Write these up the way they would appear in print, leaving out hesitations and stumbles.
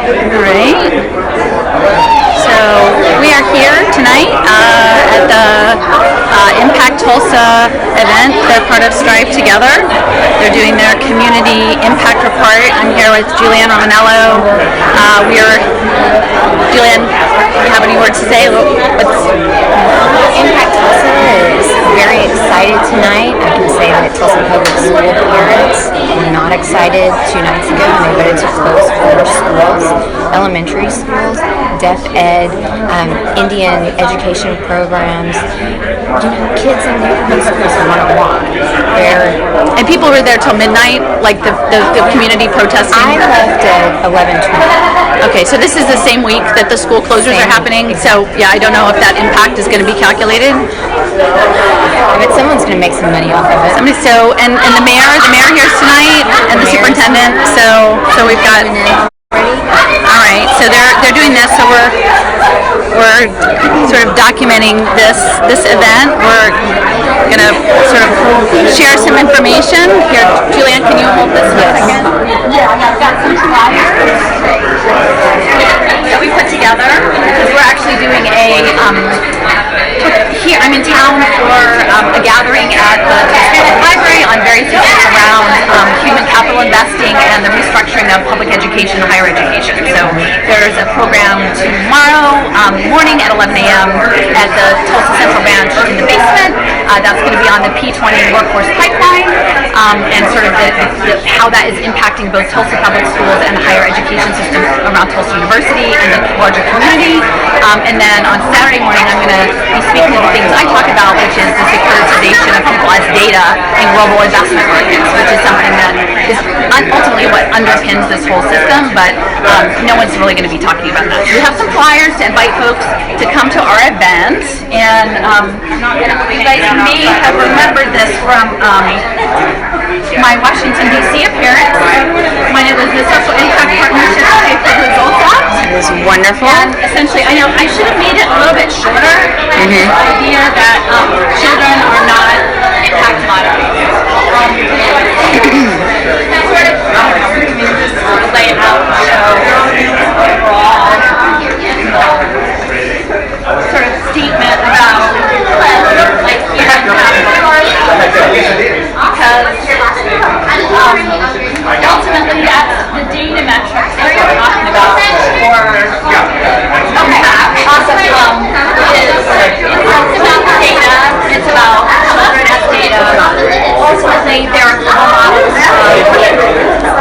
Alright. So we are here tonight at the Impact Tulsa event. They're part of Strive Together. They're doing their community impact report. I'm here with Julianne Romanello. Julianne, do you have any words to say? Impact Tulsa is very excited tonight. I can say that Tulsa Public School parents were not excited 2 nights ago when they voted to close 4 schools, elementary schools, deaf ed, Indian education programs. Kids in neighborhood schools want to walk. And people were there till midnight, like the community protesting? I left at 11:20. Okay, so this is the same week that the school closures are happening. Exactly. So yeah, I don't know if that impact is going to be calculated. I bet someone's going to make some money off of it. And the mayor here's tonight, and the superintendent. So we've got. All right, so they're doing this. So we're sort of documenting this event. We're gonna sort of share some information here. Julianne, can you hold this for a second? Yeah, I've got some flyers that we put together because we're actually doing here. I'm in town for a gathering at the library on various issues around human capital investing and the restructuring of public education and higher education. So there's a program tomorrow morning at 11 a.m. at the Tulsa Central Branch in the basement. That's going to be on the P20 workforce pipeline and sort of how that is impacting both Tulsa public schools and the higher education system around Tulsa University and the larger community. And then on Saturday morning, I'm going to be speaking to the things I talk about, which is the securitization of people as data in global investment markets, which is something that is ultimately what underpins this whole system, but no one's really going to be talking about that. We have some flyers to invite folks to come to our event, and you guys may have remembered this from my Washington, D.C. appearance when it was the Social Impact Partnership for Results Act. It was wonderful. And essentially, I know I should have made it a little bit shorter. The idea that children are not impact moderators. Just lay it out and show overall sort of statement about like human capital. Because ultimately that's the data metrics that we're talking about for awesome. It's about data, it's about children as data. Ultimately there are models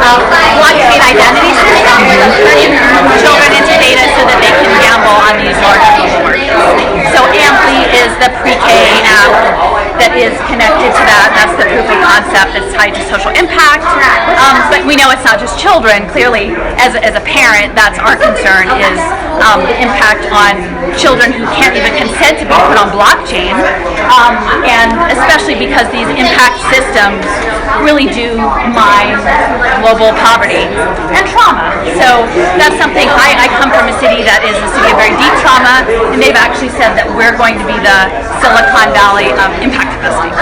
of blockchain identity systems that turn children into data so that they can gamble on these large social markets. So Ampli is the pre-K app that is connected to that. That's the proof of concept that's tied to social impact. But we know it's not just children. Clearly, as a parent, that's our concern is the impact on children who can't even consent to be put on blockchain. And especially because these impact systems really do mine global poverty and trauma. So that's something, I come from a city that is a city of very deep trauma, and they've actually said that we're going to be the Silicon Valley of impact investing.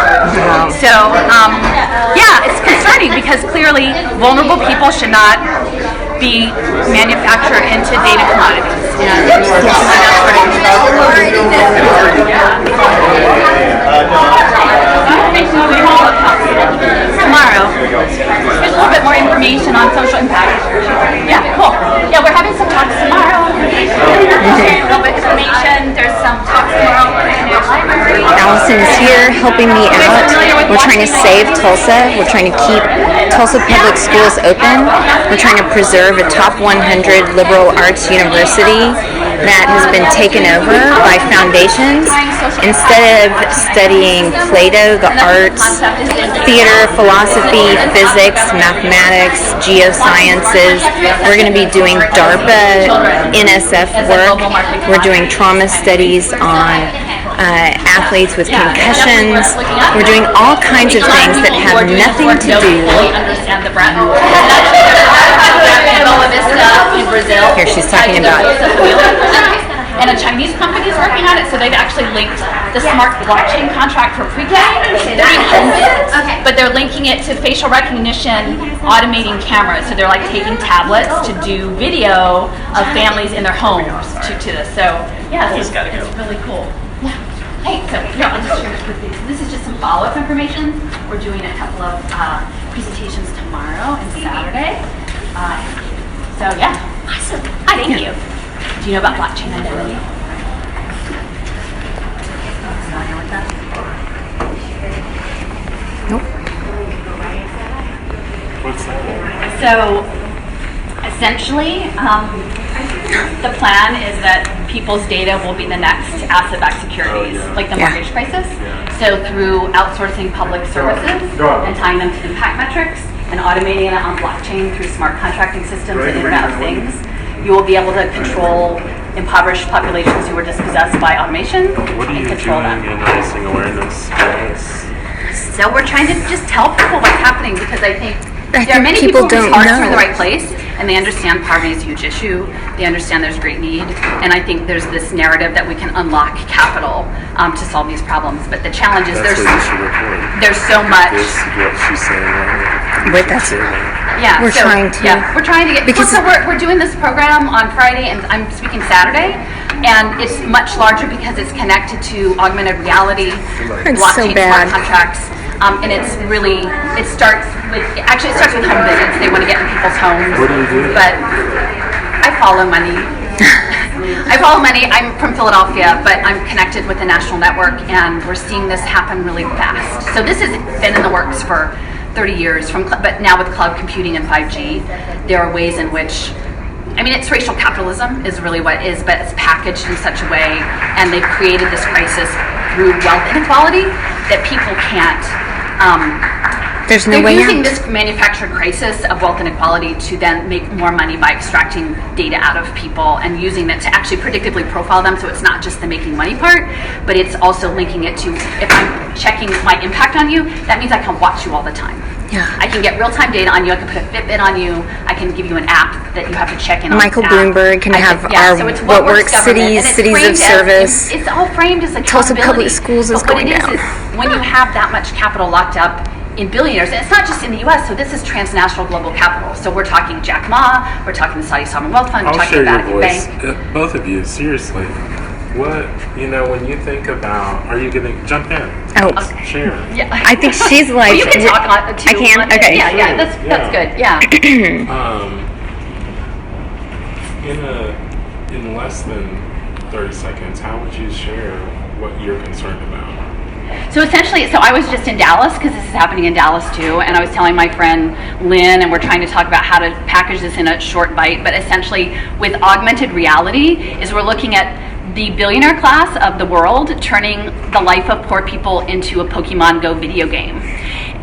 So, yeah, it's concerning because clearly vulnerable people should not be manufactured into data commodities. Tomorrow, there's a little bit more information on social impact. Yeah, cool. Yeah, we're having some talks tomorrow. A little bit of information. There's some talks tomorrow in the library. Allison's here helping me out. We're trying to save Tulsa. We're trying to keep Tulsa public schools open. We're trying to preserve a top 100 liberal arts university that has been taken over by foundations. Instead of studying Plato, the arts, theater, philosophy, physics, mathematics, geosciences, we're going to be doing DARPA, NSF work. We're doing trauma studies on athletes with concussions. We're doing all kinds of things that have nothing to do. Here she's talking about. And a Chinese company is working on it, so they've actually linked the smart blockchain contract for pre-K. Okay. But they're linking it to facial recognition, automating cameras. So they're like taking tablets to do video of families in their homes to this. So yeah, it's really cool. Yeah. Hey, so here, I'll just share this with you. So this is just some follow-up information. We're doing a couple of presentations tomorrow and Saturday. So yeah. Awesome. Hi, thank you. Do you know about blockchain identity? Familiar with that? Nope. What's that? So essentially, the plan is that people's data will be the next asset-backed securities, like the mortgage crisis. So through outsourcing public services and tying them to impact metrics and automating it on blockchain through smart contracting systems and Internet of Things, you will be able to control impoverished populations who are dispossessed by automation and control them. In raising awareness for this? So we're trying to just tell people what's happening, because I think there are many people whose hearts are in the right place and they understand poverty is a huge issue. They understand there's great need, and I think there's this narrative that we can unlock capital to solve these problems. But the challenge is there's so much. What she's saying. Wait, that's Yeah, we're trying to. Yeah, we're trying to get, because so we're doing this program on Friday, and I'm speaking Saturday, and it's much larger because it's connected to augmented reality, blockchain, smart contracts, and it's really, it starts with home visits. They want to get in people's homes. What do you do? But I follow money. I follow money. I'm from Philadelphia, but I'm connected with the national network, and we're seeing this happen really fast. So this has been in the works for 30 years, but now with cloud computing and 5G, there are ways in which, I mean, it's racial capitalism is really what it is, but it's packaged in such a way, and they've created this crisis through wealth inequality that people can't. There's no way They're using out. this manufactured crisis of wealth inequality to then make more money by extracting data out of people and using it to actually predictively profile them. So it's not just the making money part, but it's also linking it to, if I'm checking my impact on you, that means I can watch you all the time. Yeah. I can get real-time data on you. I can put a Fitbit on you. I can give you an app that you have to check in on. Michael Bloomberg can have our so it's what works cities, cities of service. It's all framed as Tulsa accountability. Public Schools is But what going it down. is when you have that much capital locked up in billionaires, and it's not just in the U.S., so this is transnational global capital. So we're talking Jack Ma, we're talking the Saudi Sovereign Wealth Fund, we're I'll talking share the your Vatican voice. Bank. Both of you, seriously. What, when you think about, are you going to jump in? Oh. Share. Yeah. I think she's like. Well, you can talk on too. I can? Okay. Yeah, that's good. Yeah. In less than 30 seconds, how would you share what you're concerned about? So essentially, I was just in Dallas, because this is happening in Dallas too, and I was telling my friend Lynn, and we're trying to talk about how to package this in a short bite, but essentially with augmented reality is we're looking at the billionaire class of the world turning the life of poor people into a Pokemon Go video game.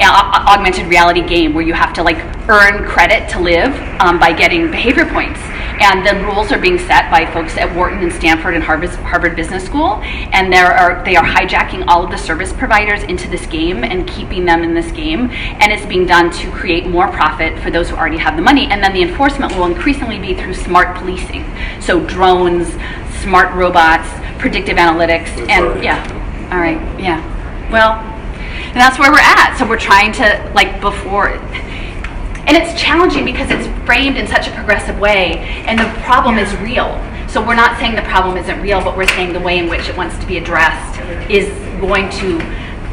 Augmented reality game where you have to earn credit to live by getting behavior points. And the rules are being set by folks at Wharton and Stanford and Harvard Business School, and they are hijacking all of the service providers into this game and keeping them in this game, and it's being done to create more profit for those who already have the money, and then the enforcement will increasingly be through smart policing. So drones, smart robots, predictive analytics, and all right, well, and that's where we're at. So we're trying to before. And it's challenging because it's framed in such a progressive way, and the problem is real. So we're not saying the problem isn't real, but we're saying the way in which it wants to be addressed is going to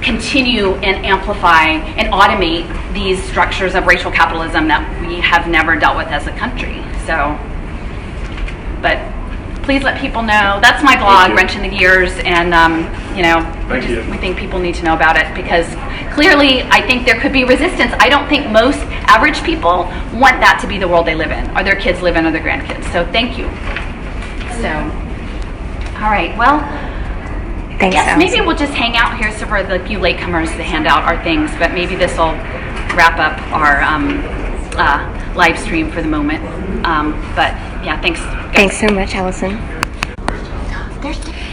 continue and amplify and automate these structures of racial capitalism that we have never dealt with as a country. So, but please let people know. That's my blog, Wrench in the Gears, and we think people need to know about it, because clearly I think there could be resistance. I don't think most average people want that to be the world they live in, or their kids live in, or their grandkids. So thank you. So, all right, well, Thanks, yes, Allison. maybe we'll just hang out here so for the few latecomers to hand out our things, but maybe this will wrap up our live stream for the moment. But yeah, thanks. Thanks so much, Allison.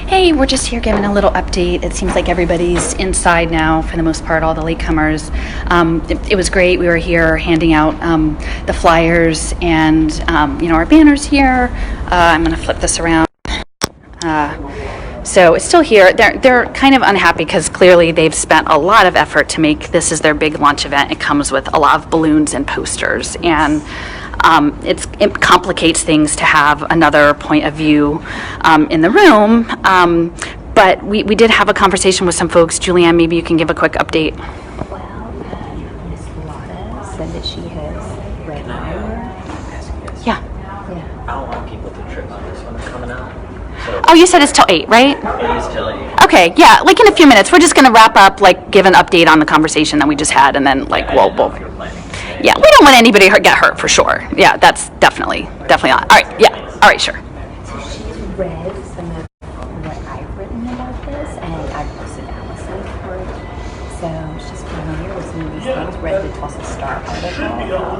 Hey, we're just here giving a little update. It seems like everybody's inside now for the most part, all the latecomers. It was great. We were here handing out the flyers and our banners here. I'm going to flip this around. So it's still here. They're kind of unhappy because clearly they've spent a lot of effort to make this is their big launch event. It comes with a lot of balloons and posters, and it complicates things to have another point of view in the room. But we did have a conversation with some folks. Julianne, maybe you can give a quick update. Well, Miss Lotta said that she has read it. Yeah. I don't want people to trip on this one coming out. So Oh, you said it's till 8, right? it is till 8. Okay, yeah, like in a few minutes. We're just going to wrap up, like give an update on the conversation that we just had, and then like we'll You're planning. yeah, we don't want anybody to get hurt for sure. Yeah, that's definitely not. All right, yeah, all right, sure. So she's read some of what I've written about this, and I've posted Allison for it. So she's familiar with some of these things. Read the Tulsa Star article,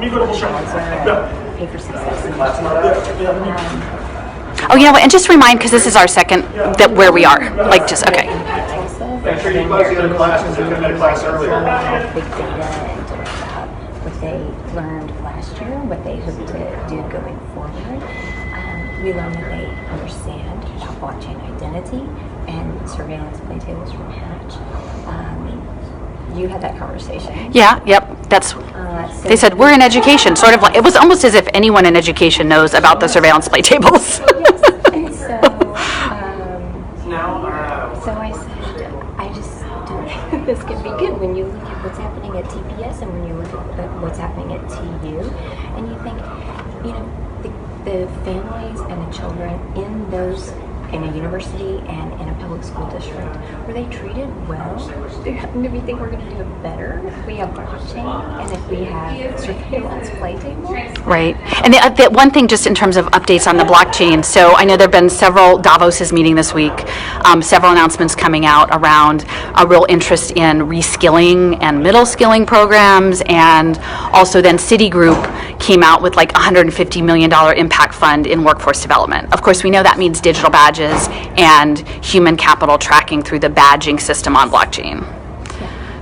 Pay for Success in Oh, you know what? And just remind, because this is our second that where we are. Like, just okay. Tulsa. Make sure you guys get in class and get into class earlier. Big data and talk about what they learned last year, what they hope to do going forward. We learned that they understand about blockchain identity and surveillance play tables from Hatch. You had that conversation. Yeah, yep. That's. So They said we're in education. Sort of like it was almost as if anyone in education knows about the surveillance play tables. Yes, and so I said, I just don't think this could be good when you look at what's happening at TPS and when you look at what's happening at TU, and you think, the families and the children in those, in a university and in a public school district, were they treated well? Do we think we're going to do it better if we have blockchain and if we have surveillance play tables? Right. And the one thing, just in terms of updates on the blockchain, so I know there have been several, Davos is meeting this week, several announcements coming out around a real interest in reskilling and middle skilling programs, and also then Citigroup came out with like $150 million impact fund in workforce development. Of course, we know that means digital badges and human capital tracking through the badging system on blockchain.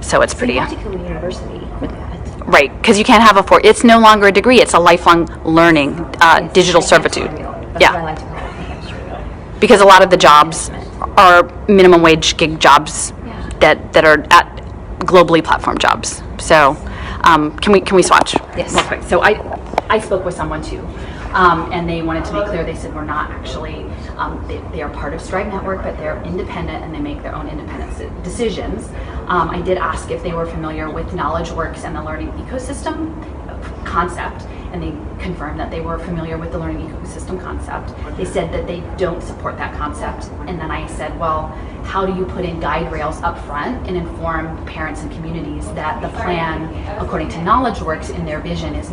So it's pretty... Particularly university with that. Right, because you can't have it's no longer a degree, it's a lifelong learning, digital servitude. That's Yeah. what I like to call it, the hamster wheel. Because a lot of the jobs are minimum wage gig jobs that are at globally platform jobs. So can we swatch? Yes. Real quick. So I spoke with someone too, and they wanted to be clear. They said we're not actually, they are part of Stripe Network, but they're independent and they make their own independent decisions. I did ask if they were familiar with KnowledgeWorks and the learning ecosystem concept, and they confirmed that they were familiar with the learning ecosystem concept. They said that they don't support that concept, and then I said, well, how do you put in guide rails up front and inform parents and communities that the plan, according to KnowledgeWorks in their vision, is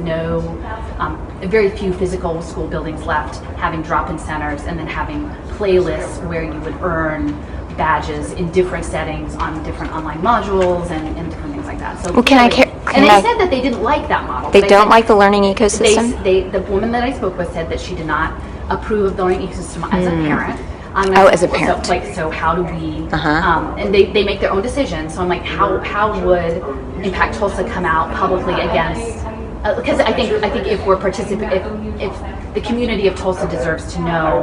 very few physical school buildings left, having drop-in centers, and then having playlists where you would earn badges in different settings on different online modules and different things like that. So Well, and they said that they didn't like that model. They don't said like the learning ecosystem? the woman that I spoke with said that she did not approve of the learning ecosystem as a parent. As a parent. So how do we? And they make their own decisions. So I'm like, how would Impact Tulsa come out publicly against? Because I think if we're if the community of Tulsa deserves to know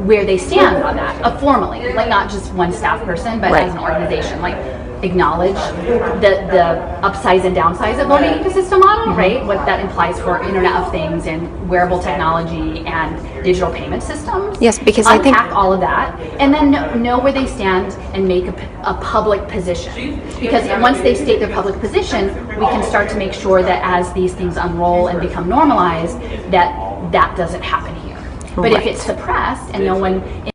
where they stand on that, formally, like not just one staff person, but as an organization, like acknowledge the upsides and downsides of learning ecosystem model, right? What that implies for Internet of Things and wearable technology and digital payment systems. Yes, because I think all of that, and then know where they stand and make a public position. Because once they state their public position, we can start to make sure that as these things unroll and become normalized, that doesn't happen here. But if it's suppressed and no one